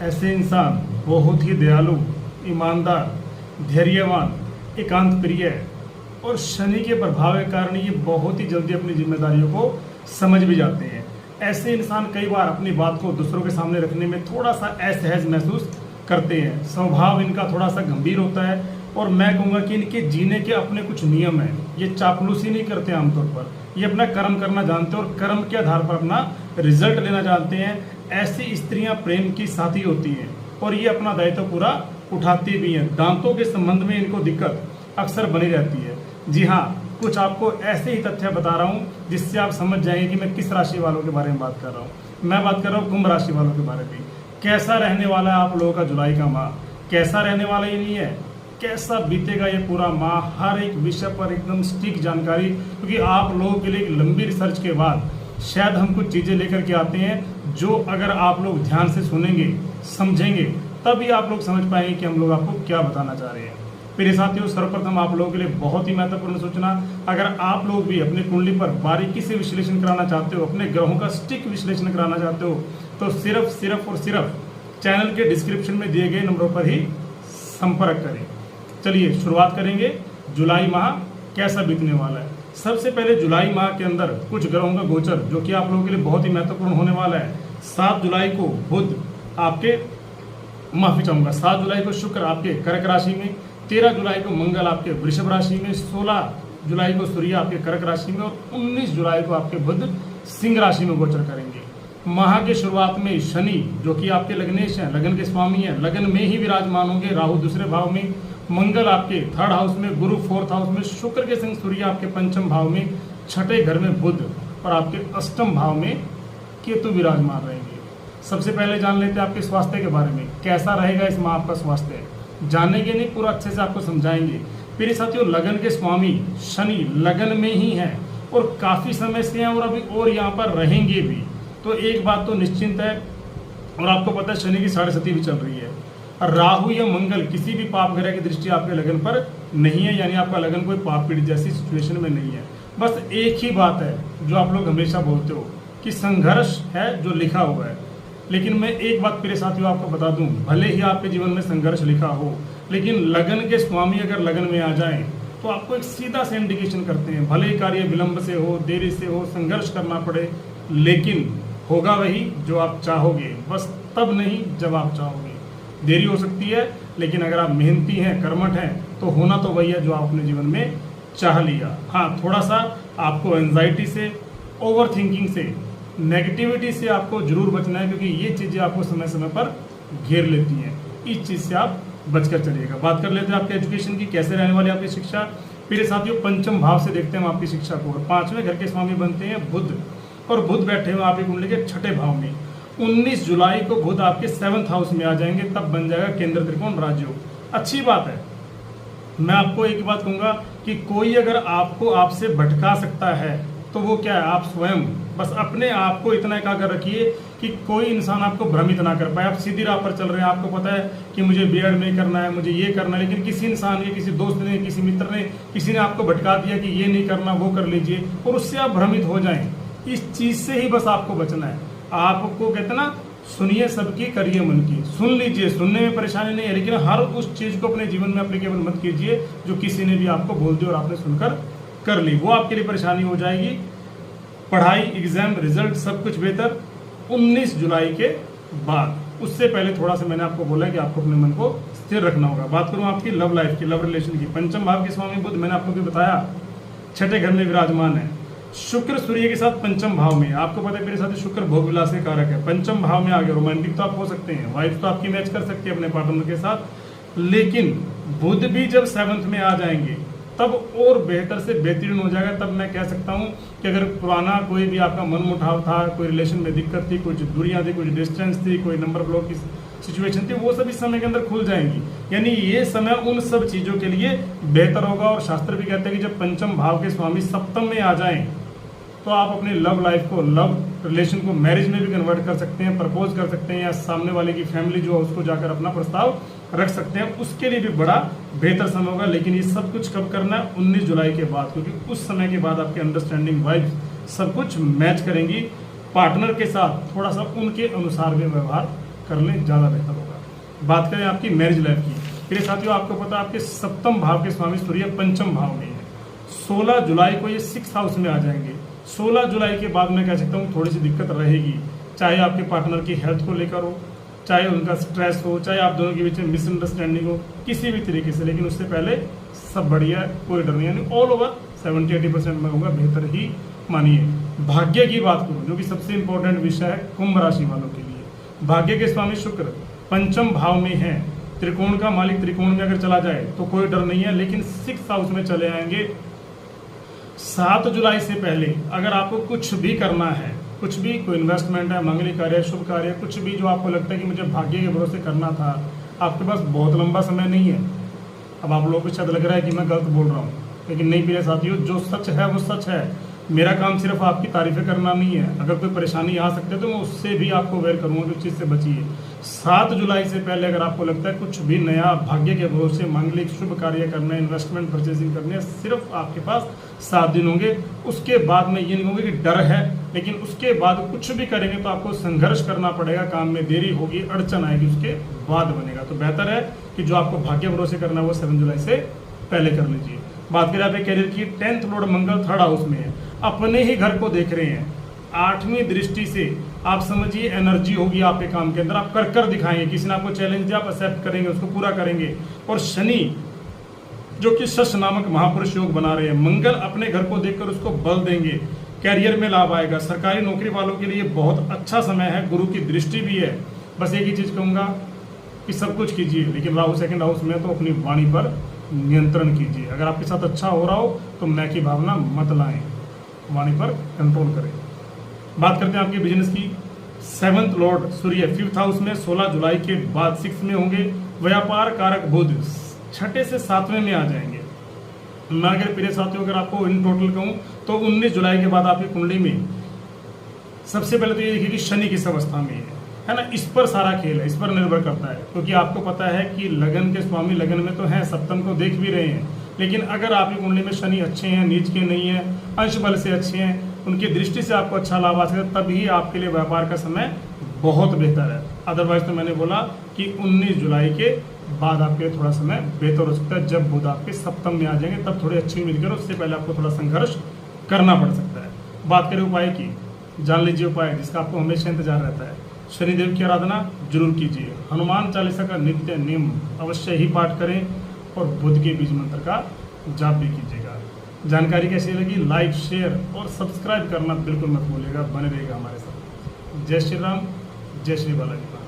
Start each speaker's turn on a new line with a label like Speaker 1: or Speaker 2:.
Speaker 1: ऐसे इंसान बहुत ही दयालु, ईमानदार, धैर्यवान, एकांत प्रिय और शनि के प्रभाव के कारण ये बहुत ही जल्दी अपनी जिम्मेदारियों को समझ भी जाते हैं। ऐसे इंसान कई बार अपनी बात को दूसरों के सामने रखने में थोड़ा सा असहज महसूस करते हैं। स्वभाव इनका थोड़ा सा गंभीर होता है और मैं कहूँगा कि इनके जीने के अपने कुछ नियम हैं। ये चापलूसी नहीं करते आमतौर पर, ये अपना कर्म करना जानते हैं और कर्म के आधार पर अपना रिजल्ट लेना जानते हैं। ऐसी स्त्रियां प्रेम की साथी होती हैं और ये अपना दायित्व पूरा उठाती भी हैं। दांतों के संबंध में इनको दिक्कत अक्सर बनी रहती है। जी हाँ, कुछ आपको ऐसे ही तथ्य बता रहा हूँ जिससे आप समझ जाएंगे कि मैं किस राशि वालों के बारे में बात कर रहा हूँ। मैं बात कर रहा हूँ कुंभ राशि वालों के बारे में। कैसा रहने वाला है आप लोगों का जुलाई का माह? कैसा रहने वाला ही नहीं है, कैसा बीतेगा ये पूरा माह, हर एक विषय पर एकदम सटीक जानकारी, क्योंकि आप लोगों के लिए एक लंबी रिसर्च के बाद शायद हम कुछ चीज़ें लेकर के आते हैं जो अगर आप लोग ध्यान से सुनेंगे, समझेंगे, तभी आप लोग समझ पाएंगे कि हम लोग आपको क्या बताना चाह रहे हैं। मेरे साथियों, सर्वप्रथम आप लोगों के लिए बहुत ही महत्वपूर्ण सूचना, अगर आप लोग भी अपनी कुंडली पर बारीकी से विश्लेषण कराना चाहते हो, अपने ग्रहों का सटीक विश्लेषण कराना चाहते हो, तो सिर्फ चैनल के डिस्क्रिप्शन में दिए गए नंबरों पर ही संपर्क करें। चलिए शुरुआत करेंगे। जुलाई माह कैसा बीतने वाला है। सबसे पहले जुलाई माह के अंदर कुछ ग्रहों का गोचर जो कि आप लोगों के लिए बहुत ही महत्वपूर्ण होने वाला है। 7 जुलाई को बुध आपके, माफी चाहूंगा, 7 जुलाई को शुक्र आपके कर्क राशि में, 13 जुलाई को मंगल आपके वृषभ राशि में, 16 जुलाई को सूर्य आपके कर्क राशि में और 19 जुलाई को आपके बुध सिंह राशि में गोचर करेंगे। माह के शुरुआत में शनि जो कि आपके लग्नेश हैं, लगन के स्वामी हैं, लगन में ही विराजमान होंगे। राहु दूसरे भाव में, मंगल आपके 3rd हाउस में, गुरु 4th हाउस में, शुक्र के संग सूर्य आपके 5म भाव में, 6ठे घर में बुध और आपके 8म भाव में केतु विराजमान रहेंगे। सबसे पहले जान लेते हैं आपके स्वास्थ्य के बारे में। कैसा रहेगा इस माह आपका स्वास्थ्य, जानेंगे नहीं, पूरा अच्छे से आपको समझाएंगे। मेरे साथियों, लगन के स्वामी शनि लगन में ही हैं और काफी समय से हैं और अभी और यहाँ पर रहेंगे भी। तो एक बात तो निश्चिंत है, और आपको पता है शनि की 7.5 भी चल रही है। राहु या मंगल किसी भी पाप ग्रह की दृष्टि आपके लगन पर नहीं है, यानी आपका लगन कोई पाप पीड़ित जैसी सिचुएशन में नहीं है। बस एक ही बात है जो आप लोग हमेशा बोलते हो कि संघर्ष है जो लिखा हुआ है। लेकिन मैं एक बात मेरे साथियों आपको बता दूं, भले ही आपके जीवन में संघर्ष लिखा हो, लेकिन लगन के स्वामी अगर लगन में आ जाएं तो आपको एक सीधा सा इंडिकेशन करते हैं। भले ही कार्य विलंब से हो, देरी से हो, संघर्ष करना पड़े, लेकिन होगा वही जो आप चाहोगे, बस तब नहीं जब आप चाहोगे। देरी हो सकती है, लेकिन अगर आप मेहनती हैं, कर्मठ हैं, तो होना तो वही है जो आप अपने जीवन में चाह लिया। हाँ, थोड़ा सा आपको एंजाइटी से, ओवर थिंकिंग से, नेगेटिविटी से आपको जरूर बचना है, क्योंकि ये चीज़ें आपको समय समय पर घेर लेती हैं। इस चीज़ से आप बचकर चलिएगा। बात कर लेते हैं आपके एजुकेशन की, कैसे रहने वाली आपकी शिक्षा। मेरे साथियों, 5म भाव से देखते हैं हम आपकी शिक्षा को, और 5वें घर के स्वामी बनते हैं बुध, और बुध बैठे हुए आपकी कुंडली के 6ठे भाव में। 19 जुलाई को बुध आपके 7th हाउस में आ जाएंगे, तब बन जाएगा केंद्र त्रिकोण राजयोग। अच्छी बात है। मैं आपको एक बात कहूंगा कि कोई अगर आपको आपसे भटका सकता है तो वो क्या है, आप स्वयं। बस अपने आप को इतना एकाग्र रखिए कि कोई इंसान आपको भ्रमित ना कर पाए। आप सीधी राह पर चल रहे हैं, आपको पता है कि मुझे बीएड में करना है, मुझे ये करना है, लेकिन किसी इंसान ने, किसी दोस्त ने, किसी मित्र ने, किसी ने आपको भटका दिया कि ये नहीं करना, वो कर लीजिए, और उससे आप भ्रमित हो जाएं। इस चीज से ही बस आपको बचना है। आपको कहते ना, सुनिए सबकी, करिए मन की। सुन लीजिए, सुनने में परेशानी नहीं है, लेकिन हर उस चीज को अपने जीवन में एप्लीकेबल मत कीजिए जो किसी ने भी आपको बोल दिया और आपने सुनकर कर ली, वो आपके लिए परेशानी हो जाएगी। पढ़ाई, एग्जाम, रिजल्ट सब कुछ बेहतर 19 जुलाई के बाद। उससे पहले थोड़ा सा मैंने आपको बोला कि आपको अपने मन को स्थिर रखना होगा। बात करूं आपकी लव लाइफ की, लव रिलेशन की। 5म भाव के स्वामी बुध, मैंने आपको भी बताया, 6ठे घर में विराजमान है। शुक्र सूर्य के साथ 5म भाव में। आपको पता है मेरे साथ शुक्र भोग विलास के कारक है। 5म भाव में आ गए, रोमांटिक तो आप हो सकते हैं, वाइफ तो आपकी मैच कर सकती है अपने पार्टनर के साथ, लेकिन बुध भी जब 7th में आ जाएंगे तब और बेहतर से बेहतरीन हो जाएगा। तब मैं कह सकता हूं कि अगर पुराना कोई भी आपका मनमुटाव था, कोई रिलेशन में दिक्कत थी, कुछ दूरियां थी, कुछ डिस्टेंस थी, कोई नंबर ब्लॉक की सिचुएशन थी, वो सब इस समय के अंदर खुल जाएंगी। यानी ये समय उन सब चीजों के लिए बेहतर होगा। और शास्त्र भी कहते हैं कि जब 5म भाव के स्वामी 7th में आ जाएं तो आप अपने लव लाइफ को, लव रिलेशन को मैरिज में भी कन्वर्ट कर सकते हैं, प्रपोज कर सकते हैं, या सामने वाले की फैमिली जो है उसको जाकर अपना प्रस्ताव रख सकते हैं। उसके लिए भी बड़ा बेहतर समय होगा। लेकिन ये सब कुछ कब करना है? 19 जुलाई के बाद, क्योंकि उस समय के बाद आपके अंडरस्टैंडिंग वाइब्स सब कुछ मैच करेंगी। पार्टनर के साथ थोड़ा सा उनके अनुसार भी व्यवहार कर लें, ज़्यादा बेहतर होगा। बात करें आपकी मैरिज लाइफ की, मेरे साथियों आपको पता है आपके सप्तम भाव के स्वामी सूर्य पंचम भाव में है। 16 जुलाई को ये 6th हाउस में आ जाएंगे। 16 जुलाई के बाद मैं कह सकता हूँ थोड़ी सी दिक्कत रहेगी, चाहे आपके पार्टनर की हेल्थ को लेकर हो, चाहे उनका स्ट्रेस हो, चाहे आप दोनों के बीच में मिसअंडरस्टैंडिंग हो, किसी भी तरीके से, लेकिन उससे पहले सब बढ़िया है, कोई डर नहीं है। ऑल ओवर 70-80% में होगा, बेहतर ही मानिए। भाग्य की बात करूं, जो कि सबसे इंपॉर्टेंट विषय है कुंभ राशि वालों के लिए। भाग्य के स्वामी शुक्र पंचम भाव में है, त्रिकोण का मालिक त्रिकोण में अगर चला जाए तो कोई डर नहीं है, लेकिन 6th हाउस में चले आएंगे 7 जुलाई से पहले। अगर आपको कुछ भी करना है, कुछ भी, कोई इन्वेस्टमेंट है, मांगलिक कार्य, शुभ कार्य, कुछ भी जो आपको लगता है कि मुझे भाग्य के भरोसे करना था, आपके पास बहुत लंबा समय नहीं है। अब आप लोगों को शायद लग रहा है कि मैं गलत बोल रहा हूँ, लेकिन नहीं मेरे साथियों, जो सच है वो सच है। मेरा काम सिर्फ आपकी तारीफें करना नहीं है। अगर कोई परेशानी आ सकती है तो मैं उससे भी आपको अवेयर करूँगा कि उस चीज़ से बचिए। 7 जुलाई से पहले अगर आपको लगता है कुछ भी नया भाग्य के भरोसे मांगलिक शुभ कार्य करना है, इन्वेस्टमेंट परचेसिंग करनी है, सिर्फ आपके पास 7 दिन होंगे। उसके बाद में ये नहीं होंगे कि डर है, लेकिन उसके बाद कुछ भी करेंगे तो आपको संघर्ष करना पड़ेगा, काम में देरी होगी, अड़चन आएगी, उसके बाद बनेगा। तो बेहतर है कि जो आपको भाग्य भरोसे करना है वो 7 जुलाई से पहले कर लीजिए। बात करें आपके करियर की, 10th लॉर्ड मंगल 3rd हाउस में है, अपने ही घर को देख रहे हैं। 8वीं दृष्टि से आप समझिए एनर्जी होगी आपके काम के अंदर, आप कर दिखाएंगे। किसी ने आपको चैलेंज दिया, आप एक्सेप्ट करेंगे, उसको पूरा करेंगे। और शनि जो कि शश नामक महापुरुष योग बना रहे हैं, मंगल अपने घर को देखकर उसको बल देंगे, कैरियर में लाभ आएगा। सरकारी नौकरी वालों के लिए बहुत अच्छा समय है, गुरु की दृष्टि भी है। बस एक ही चीज़ कहूँगा कि सब कुछ कीजिए, लेकिन राहु 2nd हाउस में, तो अपनी वाणी पर नियंत्रण कीजिए। अगर आपके साथ अच्छा हो रहा हो तो मैं की भावना मत लाएं, वाणी पर कंट्रोल करें। बात करते हैं आपके बिजनेस की, 7th लॉर्ड सूर्य 5th हाउस में 16 जुलाई के बाद 6 में होंगे। व्यापार कारक बुध 6ठे से 7वें में आ जाएंगे। मैं अगर प्रिय साथियों अगर आपको इन टोटल कहूँ तो 19 जुलाई के बाद आपकी कुंडली में सबसे पहले तो ये देखिए कि शनि किस अवस्था में है ना, इस पर सारा खेल है, इस पर निर्भर करता है। क्योंकि आपको पता है कि लगन के स्वामी लगन में तो हैं, सप्तम को देख भी रहे हैं, लेकिन अगर आपकी कुंडली में शनि अच्छे हैं, नीच के नहीं है, अंश बल से अच्छे हैं, उनकी दृष्टि से आपको अच्छा लाभ आ सकता है, तभी आपके लिए व्यापार का समय बहुत बेहतर है। अदरवाइज तो मैंने बोला कि 19 जुलाई के बाद आपके लिए थोड़ा समय बेहतर हो सकता है, जब बुध आपके सप्तम में आ जाएंगे, तब थोड़ी अच्छी मिलकर, उससे पहले आपको थोड़ा संघर्ष करना पड़ सकता है। बात करें उपाय की, जान लीजिए उपाय जिसका आपको हमेशा इंतजार रहता है। शनिदेव की आराधना जरूर कीजिए, हनुमान चालीसा का नित्य नियम अवश्य ही पाठ करें, और बुध के बीज मंत्र का जाप भी कीजिएगा। जानकारी कैसी लगी, लाइक शेयर और सब्सक्राइब करना बिल्कुल मत भूलिएगा, बने रहेगा हमारे साथ। जय श्री राम, जय श्री बालाजी।